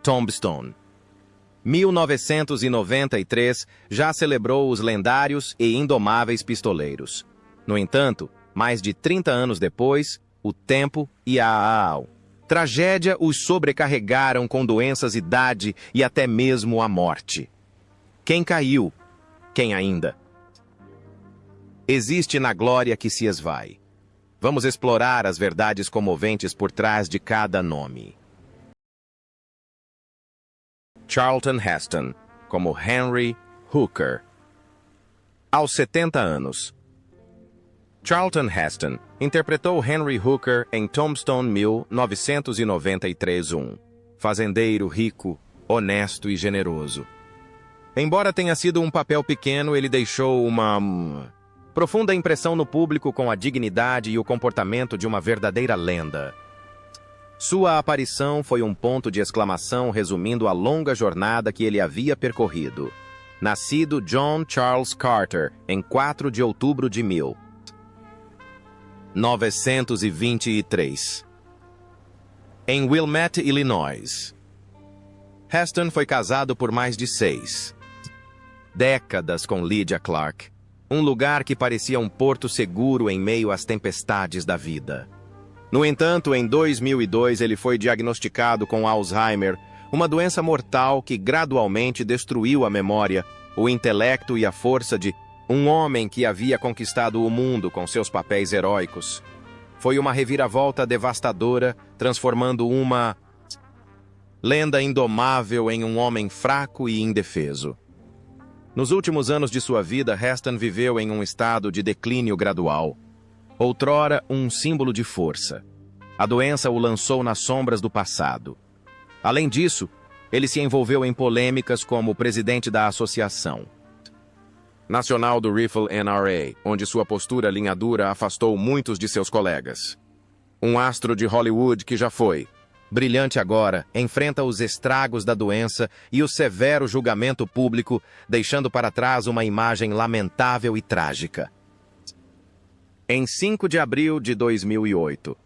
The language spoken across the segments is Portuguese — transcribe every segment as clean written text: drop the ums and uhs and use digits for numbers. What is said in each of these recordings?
Tombstone. 1993 já celebrou os lendários e indomáveis pistoleiros. No entanto, mais de 30 anos depois, o tempo e a tragédia os sobrecarregaram com doenças, idade e até mesmo a morte. Quem caiu? Quem ainda? Existe na glória que se esvai. Vamos explorar as verdades comoventes por trás de cada nome. Charlton Heston, como Henry Hooker. Aos 70 anos. Charlton Heston interpretou Henry Hooker em Tombstone 1993. Fazendeiro rico, honesto e generoso. Embora tenha sido um papel pequeno, ele deixou uma profunda impressão no público com a dignidade e o comportamento de uma verdadeira lenda. Sua aparição foi um ponto de exclamação resumindo a longa jornada que ele havia percorrido. Nascido John Charles Carter em 4 de outubro de 1923. Em Wilmette, Illinois. Heston foi casado por mais de 6 décadas com Lydia Clark, um lugar que parecia um porto seguro em meio às tempestades da vida. No entanto, em 2002 ele foi diagnosticado com Alzheimer, uma doença mortal que gradualmente destruiu a memória, o intelecto e a força de um homem que havia conquistado o mundo com seus papéis heróicos. Foi uma reviravolta devastadora, transformando uma lenda indomável em um homem fraco e indefeso. Nos últimos anos de sua vida, Heston viveu em um estado de declínio gradual. Outrora um símbolo de força. A doença o lançou nas sombras do passado. Além disso, ele se envolveu em polêmicas como presidente da Associação Nacional do Rifle NRA, onde sua postura linha dura afastou muitos de seus colegas. Um astro de Hollywood que já foi, brilhante agora, enfrenta os estragos da doença e o severo julgamento público, deixando para trás uma imagem lamentável e trágica. Em 5 de abril de 2008,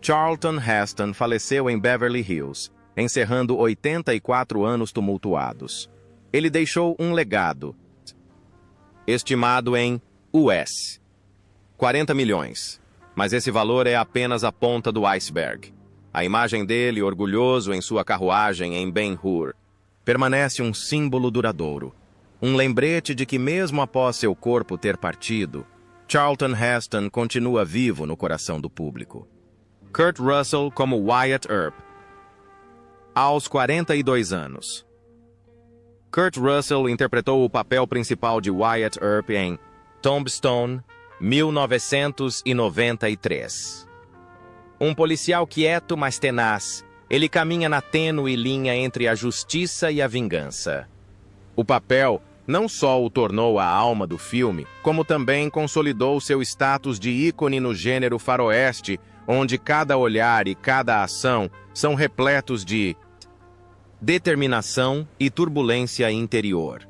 Charlton Heston faleceu em Beverly Hills, encerrando 84 anos tumultuados. Ele deixou um legado, estimado em US 40 milhões, mas esse valor é apenas a ponta do iceberg. A imagem dele, orgulhoso em sua carruagem em Ben-Hur, permanece um símbolo duradouro, um lembrete de que mesmo após seu corpo ter partido, Charlton Heston continua vivo no coração do público. Kurt Russell como Wyatt Earp. Aos 42 anos. Kurt Russell interpretou o papel principal de Wyatt Earp em Tombstone, 1993. Um policial quieto, mas tenaz, ele caminha na tênue linha entre a justiça e a vingança. O papel não só o tornou a alma do filme, como também consolidou seu status de ícone no gênero faroeste, onde cada olhar e cada ação são repletos de determinação e turbulência interior.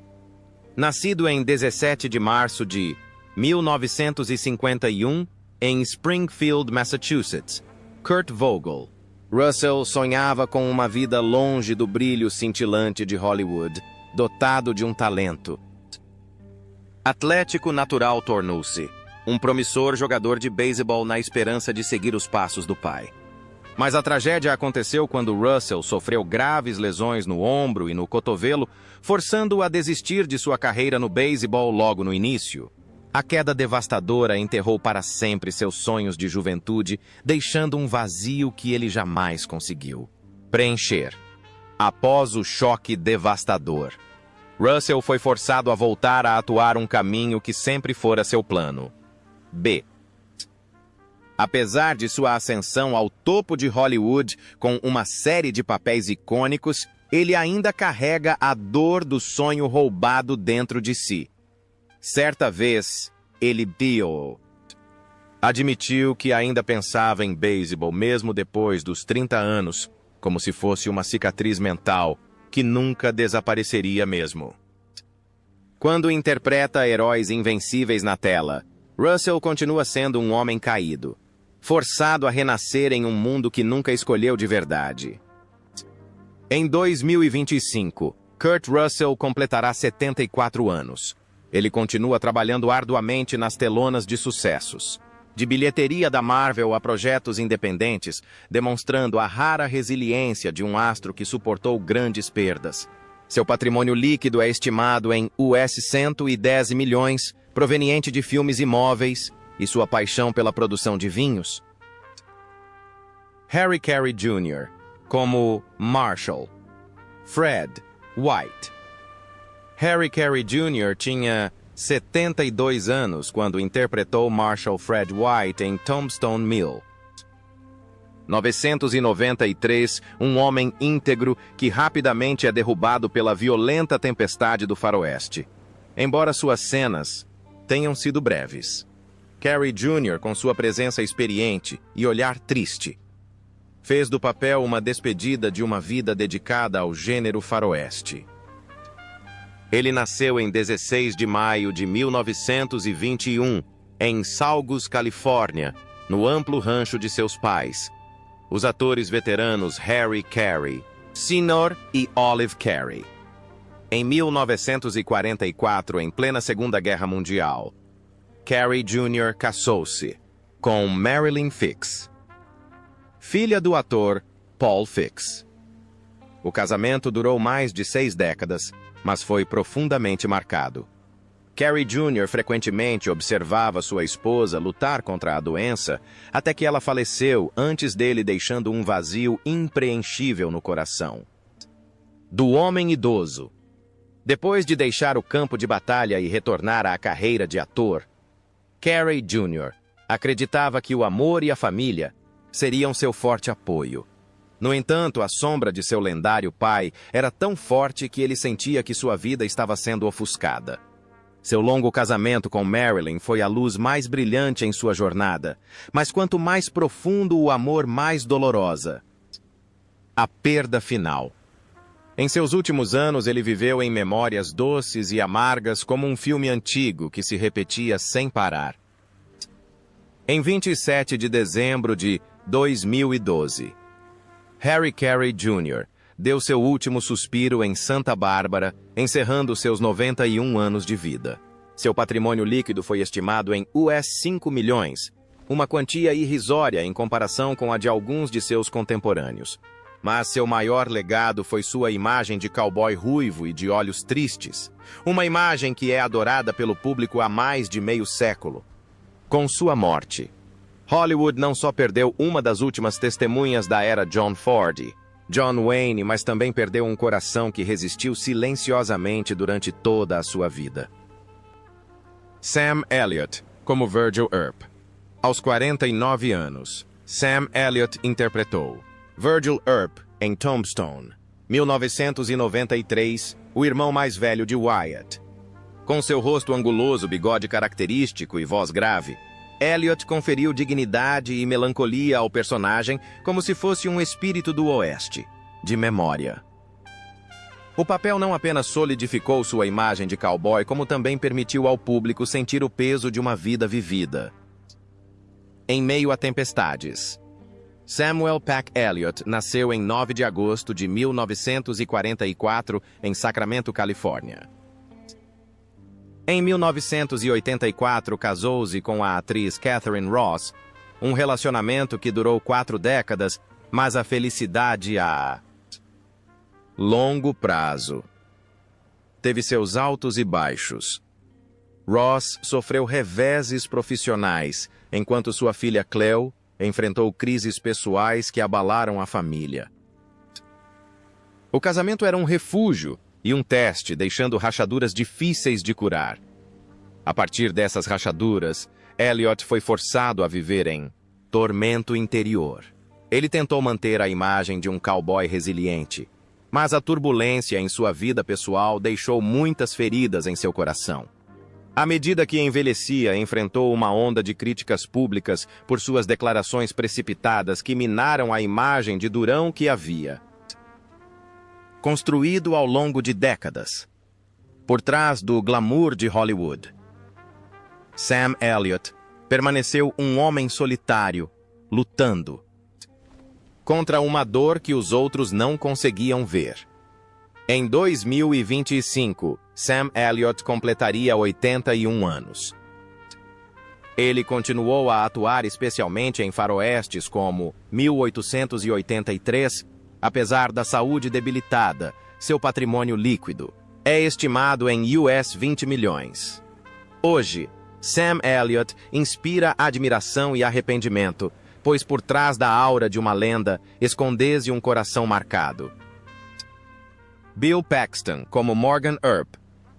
Nascido em 17 de março de 1951, em Springfield, Massachusetts, Kurt Vogel, Russell sonhava com uma vida longe do brilho cintilante de Hollywood, dotado de um talento atlético natural, tornou-se um promissor jogador de beisebol na esperança de seguir os passos do pai. Mas a tragédia aconteceu quando Russell sofreu graves lesões no ombro e no cotovelo, forçando-o a desistir de sua carreira no beisebol logo no início. A queda devastadora enterrou para sempre seus sonhos de juventude, deixando um vazio que ele jamais conseguiu preencher. Após o choque devastador, Russell foi forçado a voltar a atuar um caminho que sempre fora seu plano. B. Apesar de sua ascensão ao topo de Hollywood com uma série de papéis icônicos, ele ainda carrega a dor do sonho roubado dentro de si. Certa vez, ele admitiu que ainda pensava em beisebol mesmo depois dos 30 anos, como se fosse uma cicatriz mental que nunca desapareceria mesmo. Quando interpreta heróis invencíveis na tela, Russell continua sendo um homem caído, forçado a renascer em um mundo que nunca escolheu de verdade. Em 2025, Kurt Russell completará 74 anos. Ele continua trabalhando arduamente nas telonas de sucessos, de bilheteria da Marvel a projetos independentes, demonstrando a rara resiliência de um astro que suportou grandes perdas. Seu patrimônio líquido é estimado em US 110 milhões, proveniente de filmes imóveis, e sua paixão pela produção de vinhos. Harry Carey Jr., como Marshall. Fred White. Harry Carey Jr. tinha 72 anos quando interpretou Marshall Fred White em Tombstone Mill. 993, um homem íntegro que rapidamente é derrubado pela violenta tempestade do faroeste. Embora suas cenas tenham sido breves. Carey Jr., com sua presença experiente e olhar triste, fez do papel uma despedida de uma vida dedicada ao gênero faroeste. Ele nasceu em 16 de maio de 1921, em Saugus, Califórnia, no amplo rancho de seus pais, os atores veteranos Harry Carey, Sr. e Olive Carey. Em 1944, em plena Segunda Guerra Mundial, Carey Jr. casou-se com Marilyn Fix, filha do ator Paul Fix. O casamento durou mais de 6 décadas, mas foi profundamente marcado. Carey Jr. frequentemente observava sua esposa lutar contra a doença, até que ela faleceu antes dele, deixando um vazio impreenchível no coração. Do homem idoso. Depois de deixar o campo de batalha e retornar à carreira de ator, Carey Jr. acreditava que o amor e a família seriam seu forte apoio. No entanto, a sombra de seu lendário pai era tão forte que ele sentia que sua vida estava sendo ofuscada. Seu longo casamento com Marilyn foi a luz mais brilhante em sua jornada, mas quanto mais profundo o amor, mais dolorosa a perda final. Em seus últimos anos, ele viveu em memórias doces e amargas como um filme antigo que se repetia sem parar. Em 27 de dezembro de 2012, Harry Carey Jr. deu seu último suspiro em Santa Bárbara, encerrando seus 91 anos de vida. Seu patrimônio líquido foi estimado em US 5 milhões, uma quantia irrisória em comparação com a de alguns de seus contemporâneos. Mas seu maior legado foi sua imagem de cowboy ruivo e de olhos tristes, uma imagem que é adorada pelo público há mais de meio século. Com sua morte, Hollywood não só perdeu uma das últimas testemunhas da era John Ford, John Wayne, mas também perdeu um coração que resistiu silenciosamente durante toda a sua vida. Sam Elliott, como Virgil Earp. Aos 49 anos, Sam Elliott interpretou Virgil Earp em Tombstone, 1993, o irmão mais velho de Wyatt. Com seu rosto anguloso, bigode característico e voz grave, Elliott conferiu dignidade e melancolia ao personagem como se fosse um espírito do oeste, de memória. O papel não apenas solidificou sua imagem de cowboy, como também permitiu ao público sentir o peso de uma vida vivida. Em meio a tempestades. Samuel Pack Elliott nasceu em 9 de agosto de 1944 em Sacramento, Califórnia. Em 1984, casou-se com a atriz Catherine Ross, um relacionamento que durou 4 décadas, mas a felicidade a longo prazo. Teve seus altos e baixos. Ross sofreu reveses profissionais, enquanto sua filha Cleo enfrentou crises pessoais que abalaram a família. O casamento era um refúgio e um teste, deixando rachaduras difíceis de curar. A partir dessas rachaduras, Elliott foi forçado a viver em tormento interior. Ele tentou manter a imagem de um cowboy resiliente, mas a turbulência em sua vida pessoal deixou muitas feridas em seu coração. À medida que envelhecia, enfrentou uma onda de críticas públicas por suas declarações precipitadas que minaram a imagem de durão que havia construído ao longo de décadas. Por trás do glamour de Hollywood, Sam Elliott permaneceu um homem solitário, lutando contra uma dor que os outros não conseguiam ver. Em 2025, Sam Elliott completaria 81 anos. Ele continuou a atuar especialmente em faroestes como 1883, apesar da saúde debilitada, seu patrimônio líquido é estimado em US 20 milhões. Hoje, Sam Elliott inspira admiração e arrependimento, pois por trás da aura de uma lenda esconde-se um coração marcado. Bill Paxton, como Morgan Earp.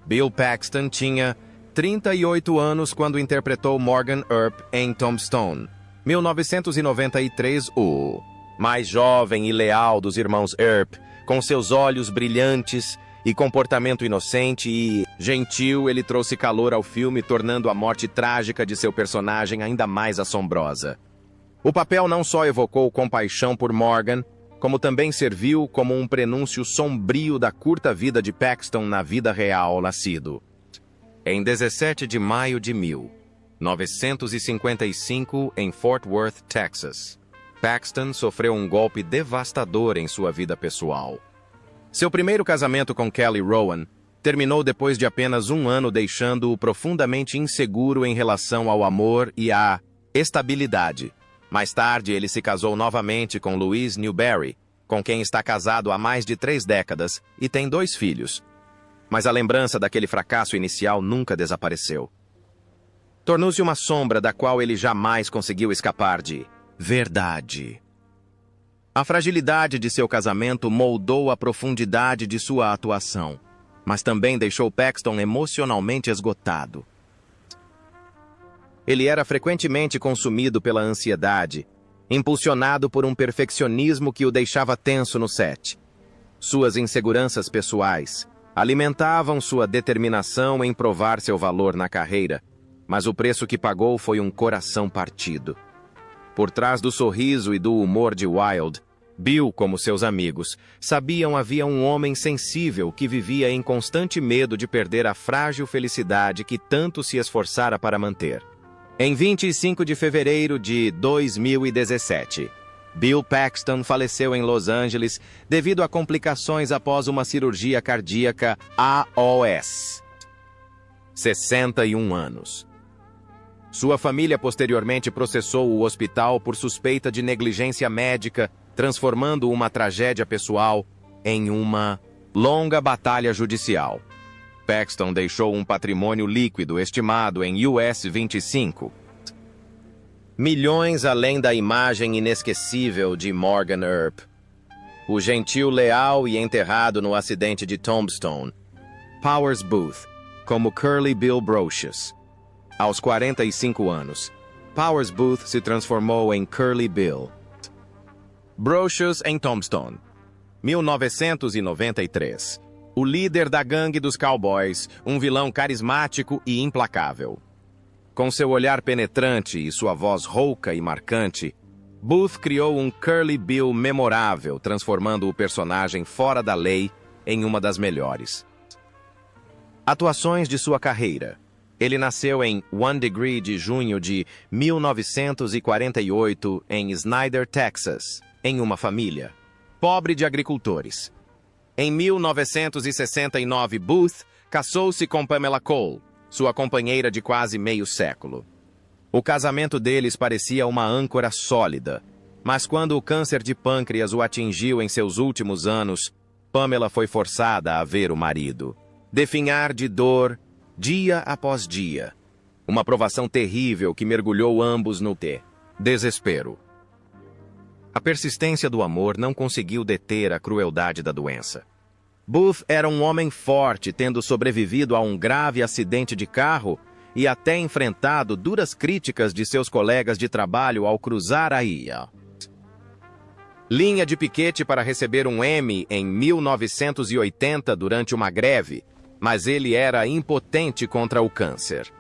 Bill Paxton tinha 38 anos quando interpretou Morgan Earp em Tombstone, 1993, o mais jovem e leal dos irmãos Earp, com seus olhos brilhantes e comportamento inocente e gentil, ele trouxe calor ao filme, tornando a morte trágica de seu personagem ainda mais assombrosa. O papel não só evocou compaixão por Morgan, como também serviu como um prenúncio sombrio da curta vida de Paxton na vida real nascido. Em 17 de maio de 1955, em Fort Worth, Texas, Paxton sofreu um golpe devastador em sua vida pessoal. Seu primeiro casamento com Kelly Rowan terminou depois de apenas um ano, deixando-o profundamente inseguro em relação ao amor e à estabilidade. Mais tarde, ele se casou novamente com Louise Newberry, com quem está casado há mais de 3 décadas e tem 2 filhos. Mas a lembrança daquele fracasso inicial nunca desapareceu. Tornou-se uma sombra da qual ele jamais conseguiu escapar de verdade. A fragilidade de seu casamento moldou a profundidade de sua atuação, mas também deixou Paxton emocionalmente esgotado. Ele era frequentemente consumido pela ansiedade, impulsionado por um perfeccionismo que o deixava tenso no set. Suas inseguranças pessoais alimentavam sua determinação em provar seu valor na carreira, mas o preço que pagou foi um coração partido. Por trás do sorriso e do humor de Wilde, Bill, como seus amigos, sabiam havia um homem sensível que vivia em constante medo de perder a frágil felicidade que tanto se esforçara para manter. Em 25 de fevereiro de 2017, Bill Paxton faleceu em Los Angeles devido a complicações após uma cirurgia cardíaca aos 61 anos. Sua família posteriormente processou o hospital por suspeita de negligência médica, transformando uma tragédia pessoal em uma longa batalha judicial. Paxton deixou um patrimônio líquido estimado em US 25 milhões, além da imagem inesquecível de Morgan Earp, o gentil leal e enterrado no acidente de Tombstone. Powers Booth, como Curly Bill Brocious. Aos 45 anos, Powers Booth se transformou em Curly Bill Brocious em Tombstone, 1993. O líder da gangue dos cowboys, um vilão carismático e implacável. Com seu olhar penetrante e sua voz rouca e marcante, Booth criou um Curly Bill memorável, transformando o personagem fora da lei em uma das melhores. Atuações de sua carreira. Ele nasceu em One Degree de junho de 1948 em Snyder, Texas, em uma família pobre de agricultores. Em 1969, Booth casou-se com Pamela Cole, sua companheira de quase meio século. O casamento deles parecia uma âncora sólida, mas quando o câncer de pâncreas o atingiu em seus últimos anos, Pamela foi forçada a ver o marido definhar de dor dia após dia. Uma provação terrível que mergulhou ambos no desespero. A persistência do amor não conseguiu deter a crueldade da doença. Booth era um homem forte, tendo sobrevivido a um grave acidente de carro e até enfrentado duras críticas de seus colegas de trabalho ao cruzar a linha de piquete para receber um Emmy em 1980 durante uma greve, mas ele era impotente contra o câncer.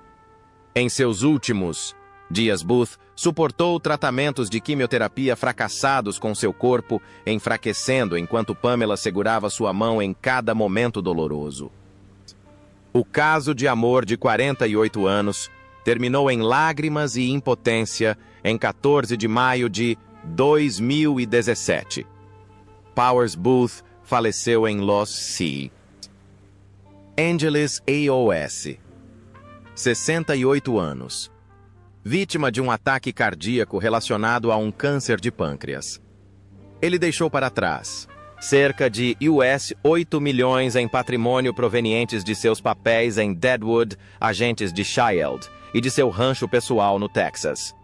Em seus últimos dias, Booth suportou tratamentos de quimioterapia fracassados com seu corpo enfraquecendo enquanto Pamela segurava sua mão em cada momento doloroso. O caso de amor de 48 anos terminou em lágrimas e impotência em 14 de maio de 2017. Powers Booth faleceu em Los Angeles, AOS. 68 anos. Vítima de um ataque cardíaco relacionado a um câncer de pâncreas. Ele deixou para trás cerca de US$8 milhões em patrimônio provenientes de seus papéis em Deadwood, Agentes de Shield, e de seu rancho pessoal no Texas.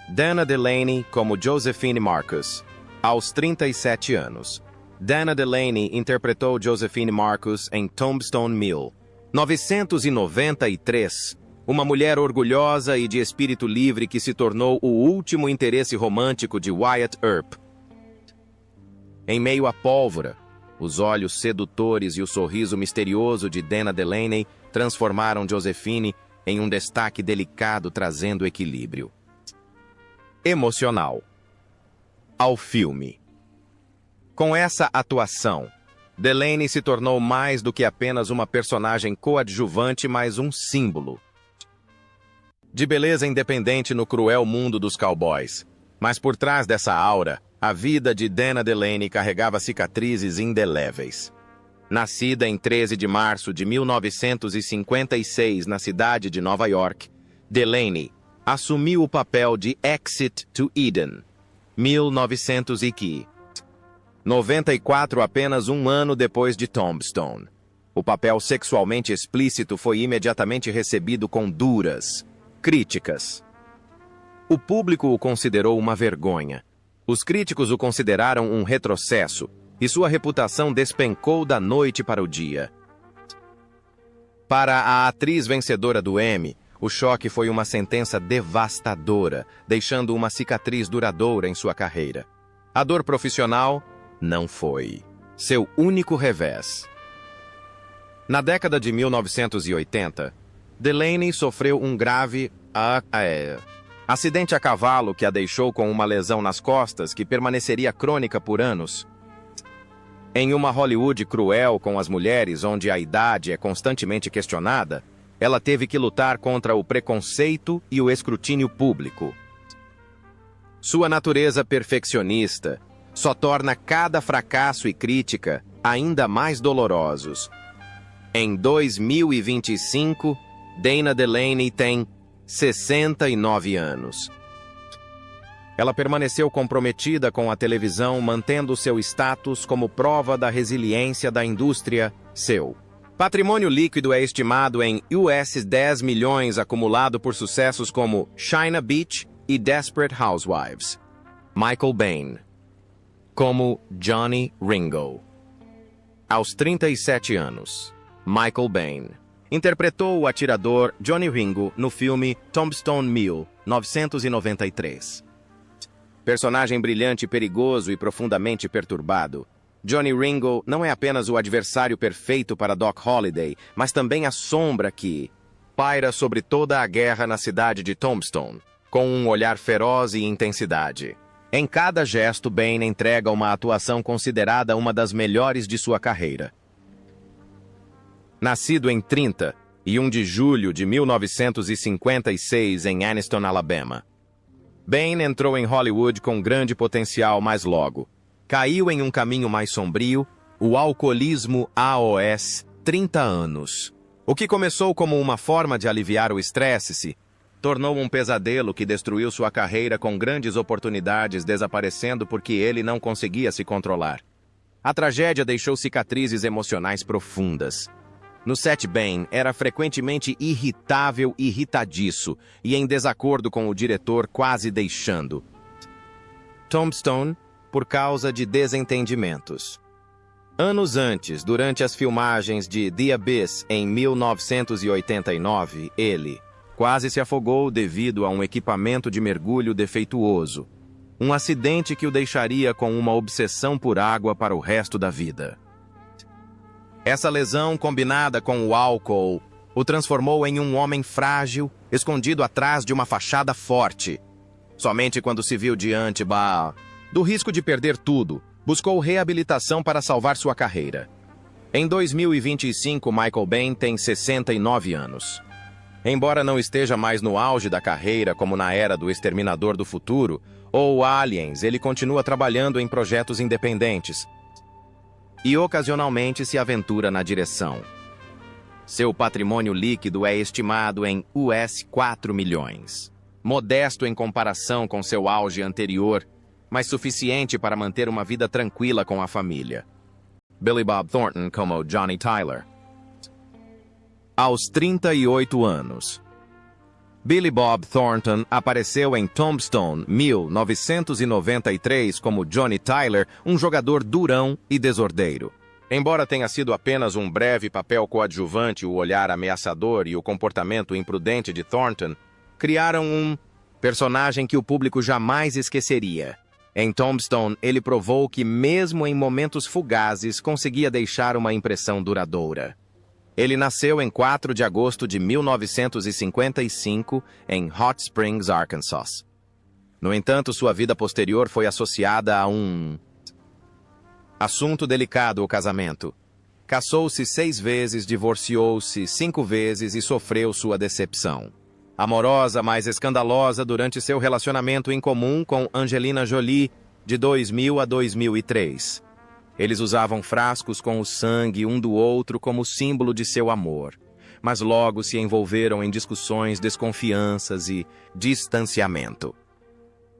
Dana Delaney como Josephine Marcus, aos 37 anos. Dana Delaney interpretou Josephine Marcus em Tombstone Mill, 1993, uma mulher orgulhosa e de espírito livre que se tornou o último interesse romântico de Wyatt Earp. Em meio à pólvora, os olhos sedutores e o sorriso misterioso de Dana Delaney transformaram Josephine em um destaque delicado, trazendo equilíbrio emocional ao filme. Com essa atuação, Delaney se tornou mais do que apenas uma personagem coadjuvante, mas um símbolo de beleza independente no cruel mundo dos cowboys. Mas por trás dessa aura, a vida de Dana Delaney carregava cicatrizes indeléveis. Nascida em 13 de março de 1956 na cidade de Nova York, Delaney assumiu o papel de Exit to Eden, 1994, apenas um ano depois de Tombstone. O papel sexualmente explícito foi imediatamente recebido com duras críticas. O público o considerou uma vergonha. Os críticos o consideraram um retrocesso, e sua reputação despencou da noite para o dia. Para a atriz vencedora do Emmy, o choque foi uma sentença devastadora, deixando uma cicatriz duradoura em sua carreira. A dor profissional não foi seu único revés. Na década de 1980, Delaney sofreu um grave acidente a cavalo que a deixou com uma lesão nas costas que permaneceria crônica por anos. Em uma Hollywood cruel com as mulheres, onde a idade é constantemente questionada, ela teve que lutar contra o preconceito e o escrutínio público. Sua natureza perfeccionista só torna cada fracasso e crítica ainda mais dolorosos. Em 2025, Dana Delaney tem 69 anos. Ela permaneceu comprometida com a televisão, mantendo seu status como prova da resiliência da indústria. Seu patrimônio líquido é estimado em US$10 milhões, acumulado por sucessos como China Beach e Desperate Housewives. Michael Biehn como Johnny Ringo. Aos 37 anos, Michael Biehn interpretou o atirador Johnny Ringo no filme Tombstone Mill, 1993. Personagem brilhante, perigoso e profundamente perturbado, Johnny Ringo não é apenas o adversário perfeito para Doc Holliday, mas também a sombra que paira sobre toda a guerra na cidade de Tombstone, com um olhar feroz e intensidade. Em cada gesto, Biehn entrega uma atuação considerada uma das melhores de sua carreira. Nascido em 31 de julho de 1956 em Anniston, Alabama, Biehn entrou em Hollywood com grande potencial, mas logo caiu em um caminho mais sombrio, o alcoolismo aos 30 anos. O que começou como uma forma de aliviar o estresse se tornou um pesadelo que destruiu sua carreira, com grandes oportunidades desaparecendo porque ele não conseguia se controlar. A tragédia deixou cicatrizes emocionais profundas. No set, Biehn era frequentemente irritável e irritadiço, e em desacordo com o diretor, quase deixando Tombstone por causa de desentendimentos. Anos antes, durante as filmagens de The Abyss em 1989, ele quase se afogou devido a um equipamento de mergulho defeituoso, um acidente que o deixaria com uma obsessão por água para o resto da vida. Essa lesão, combinada com o álcool, o transformou em um homem frágil, escondido atrás de uma fachada forte. Somente quando se viu diante do risco de perder tudo, buscou reabilitação para salvar sua carreira. Em 2025, Michael Biehn tem 69 anos. Embora não esteja mais no auge da carreira como na era do Exterminador do Futuro ou Aliens, ele continua trabalhando em projetos independentes e ocasionalmente se aventura na direção. Seu patrimônio líquido é estimado em US 4 milhões. Modesto em comparação com seu auge anterior, mas suficiente para manter uma vida tranquila com a família. Billy Bob Thornton como Johnny Tyler. Aos 38 anos, Billy Bob Thornton apareceu em Tombstone, 1993, como Johnny Tyler, um jogador durão e desordeiro. Embora tenha sido apenas um breve papel coadjuvante, o olhar ameaçador e o comportamento imprudente de Thornton criaram um personagem que o público jamais esqueceria. Em Tombstone, ele provou que, mesmo em momentos fugazes, conseguia deixar uma impressão duradoura. Ele nasceu em 4 de agosto de 1955, em Hot Springs, Arkansas. No entanto, sua vida posterior foi associada a um assunto delicado: o casamento. Casou-se 6 vezes, divorciou-se 5 vezes e sofreu sua decepção amorosa, mais escandalosa, durante seu relacionamento em comum com Angelina Jolie, de 2000 a 2003. Eles usavam frascos com o sangue um do outro como símbolo de seu amor, mas logo se envolveram em discussões, desconfianças e distanciamento.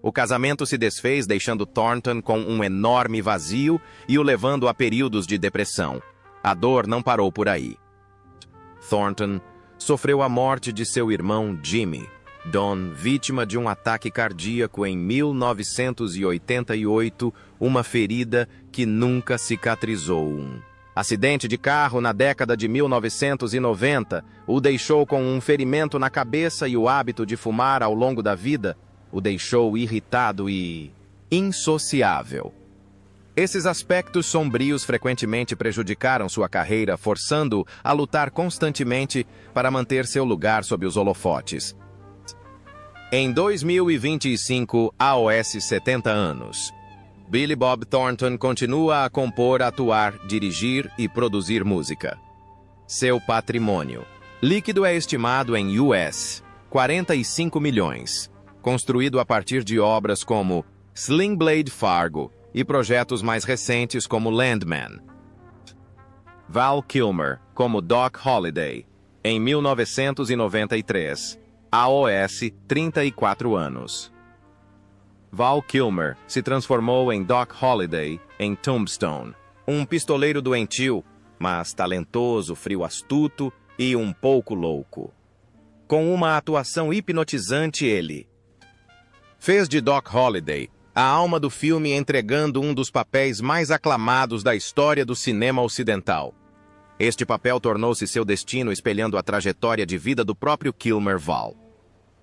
O casamento se desfez, deixando Thornton com um enorme vazio e o levando a períodos de depressão. A dor não parou por aí. Thornton sofreu a morte de seu irmão Jimmy Don, vítima de um ataque cardíaco em 1988, uma ferida que nunca cicatrizou. Um acidente de carro na década de 1990 o deixou com um ferimento na cabeça, e o hábito de fumar ao longo da vida o deixou irritado e insociável. Esses aspectos sombrios frequentemente prejudicaram sua carreira, forçando-o a lutar constantemente para manter seu lugar sob os holofotes. Em 2025, aos 70 anos, Billy Bob Thornton continua a compor, atuar, dirigir e produzir música. Seu patrimônio líquido é estimado em US 45 milhões, construído a partir de obras como Sling Blade Fargo e projetos mais recentes como Landman. Val Kilmer como Doc Holliday, em 1993, aos 34 anos. Val Kilmer se transformou em Doc Holliday em Tombstone, um pistoleiro doentio, mas talentoso, frio, astuto e um pouco louco. Com uma atuação hipnotizante, ele fez de Doc Holliday a alma do filme, entregando um dos papéis mais aclamados da história do cinema ocidental. Este papel tornou-se seu destino, espelhando a trajetória de vida do próprio Kilmer. Val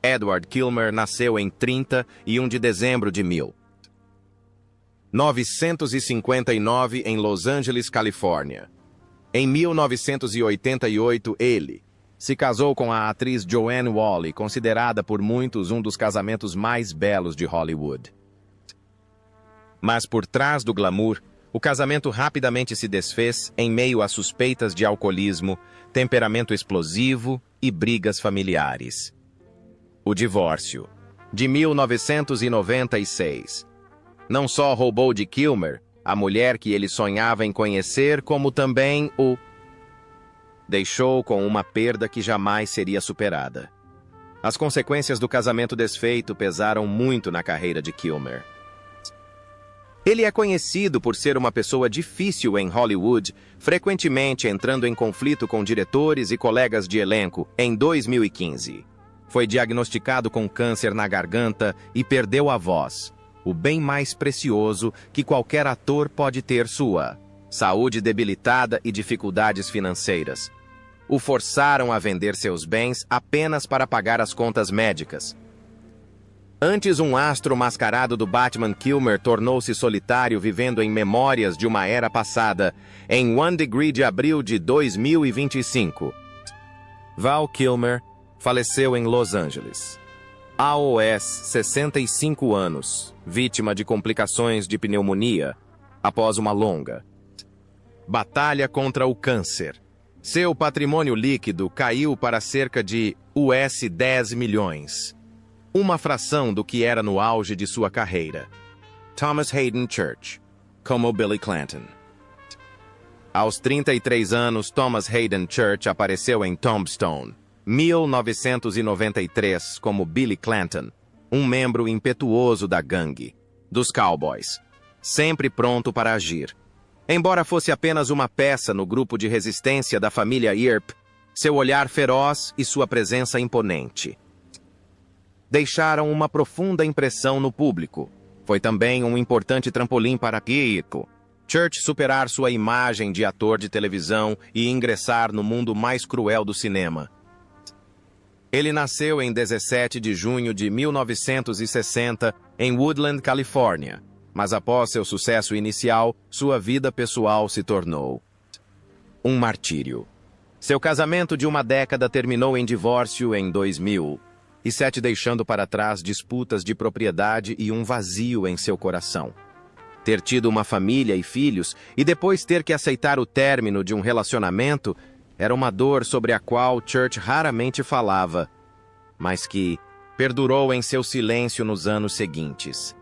Edward Kilmer nasceu em 31 de dezembro de 1959 em Los Angeles, Califórnia. Em 1988, ele se casou com a atriz Joanne Whalley, considerada por muitos um dos casamentos mais belos de Hollywood. Mas por trás do glamour, o casamento rapidamente se desfez em meio a suspeitas de alcoolismo, temperamento explosivo e brigas familiares. O divórcio, de 1996, não só roubou de Kilmer a mulher que ele sonhava em conhecer, como também o deixou com uma perda que jamais seria superada. As consequências do casamento desfeito pesaram muito na carreira de Kilmer. Ele é conhecido por ser uma pessoa difícil em Hollywood, frequentemente entrando em conflito com diretores e colegas de elenco. Em 2015, foi diagnosticado com câncer na garganta e perdeu a voz, o bem mais precioso que qualquer ator pode ter. Sua saúde debilitada e dificuldades financeiras o forçaram a vender seus bens apenas para pagar as contas médicas. Antes um astro mascarado do Batman, Kilmer tornou-se solitário, vivendo em memórias de uma era passada. Em 1 Degree de abril de 2025, Val Kilmer faleceu em Los Angeles, aos 65 anos, vítima de complicações de pneumonia após uma longa batalha contra o câncer. Seu patrimônio líquido caiu para cerca de US 10 milhões. uma fração do que era no auge de sua carreira. Thomas Hayden Church, como Billy Clanton. Aos 33 anos, Thomas Hayden Church apareceu em Tombstone, 1993, como Billy Clanton, um membro impetuoso da gangue, dos Cowboys, sempre pronto para agir. Embora fosse apenas uma peça no grupo de resistência da família Earp, seu olhar feroz e sua presença imponente deixaram uma profunda impressão no público. Foi também um importante trampolim para Church superar sua imagem de ator de televisão e ingressar no mundo mais cruel do cinema. Ele nasceu em 17 de junho de 1960 em Woodland, Califórnia, mas após seu sucesso inicial, sua vida pessoal se tornou um martírio. Seu casamento de uma década terminou em divórcio em 2007, deixando para trás disputas de propriedade e um vazio em seu coração. Ter tido uma família e filhos e depois ter que aceitar o término de um relacionamento era uma dor sobre a qual Church raramente falava, mas que perdurou em seu silêncio nos anos seguintes.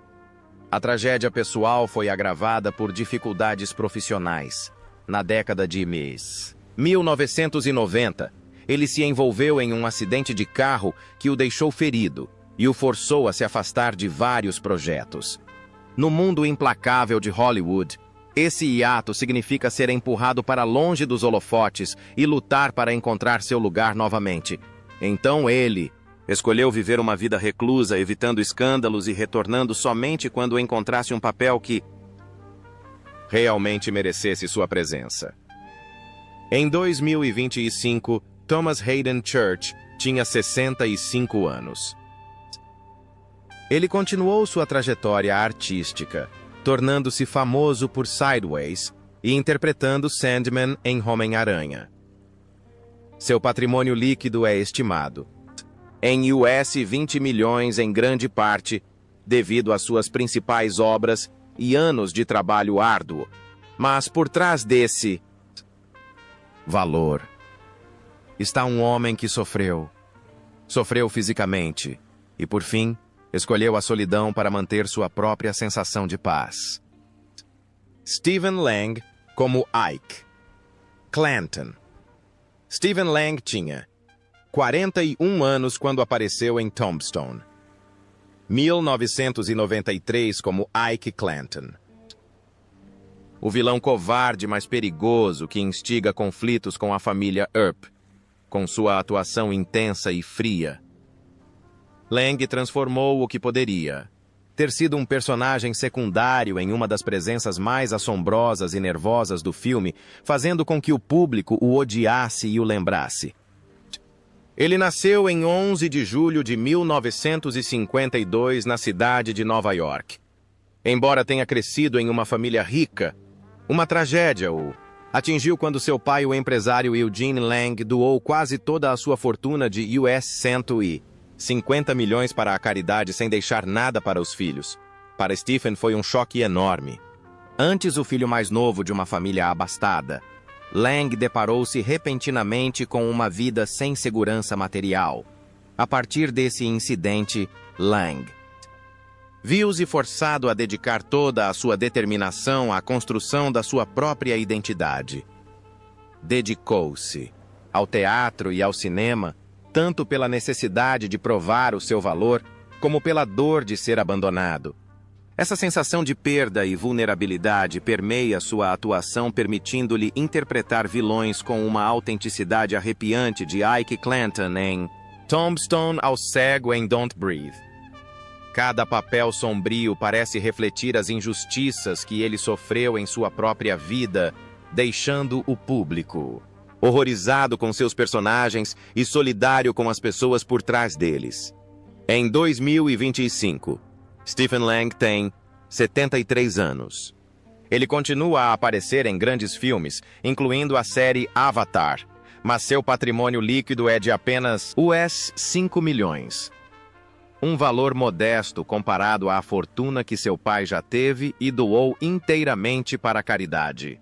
A tragédia pessoal foi agravada por dificuldades profissionais. Na década de 1990, ele se envolveu em um acidente de carro que o deixou ferido e o forçou a se afastar de vários projetos. No mundo implacável de Hollywood, esse hiato significa ser empurrado para longe dos holofotes e lutar para encontrar seu lugar novamente. Então ele escolheu viver uma vida reclusa, evitando escândalos e retornando somente quando encontrasse um papel que realmente merecesse sua presença. Em 2025, Thomas Hayden Church tinha 65 anos. Ele continuou sua trajetória artística, tornando-se famoso por Sideways e interpretando Sandman em Homem-Aranha. Seu patrimônio líquido é estimado em US 20 milhões, em grande parte devido às suas principais obras e anos de trabalho árduo. Mas por trás desse valor está um homem que sofreu fisicamente e, por fim, escolheu a solidão para manter sua própria sensação de paz. Stephen Lang como Ike Clanton. Stephen Lang tinha 41 anos quando apareceu em Tombstone, 1993, como Ike Clanton. O vilão covarde, mas perigoso, que instiga conflitos com a família Earp, com sua atuação intensa e fria. Lang transformou o que poderia ter sido um personagem secundário em uma das presenças mais assombrosas e nervosas do filme, fazendo com que o público o odiasse e o lembrasse. Ele nasceu em 11 de julho de 1952 na cidade de Nova York. Embora tenha crescido em uma família rica, uma tragédia o atingiu quando seu pai, o empresário Eugene Lang, doou quase toda a sua fortuna de US 150 milhões para a caridade sem deixar nada para os filhos. Para Stephen foi um choque enorme. Antes o filho mais novo de uma família abastada, Lang deparou-se repentinamente com uma vida sem segurança material. A partir desse incidente, Lang viu-se forçado a dedicar toda a sua determinação à construção da sua própria identidade. Dedicou-se ao teatro e ao cinema, tanto pela necessidade de provar o seu valor, como pela dor de ser abandonado. Essa sensação de perda e vulnerabilidade permeia sua atuação, permitindo-lhe interpretar vilões com uma autenticidade arrepiante, de Ike Clanton em Tombstone ao cego em Don't Breathe. Cada papel sombrio parece refletir as injustiças que ele sofreu em sua própria vida, deixando o público horrorizado com seus personagens e solidário com as pessoas por trás deles. Em 2025, Stephen Lang tem 73 anos. Ele continua a aparecer em grandes filmes, incluindo a série Avatar, mas seu patrimônio líquido é de apenas US 5 milhões. Um valor modesto comparado à fortuna que seu pai já teve e doou inteiramente para a caridade.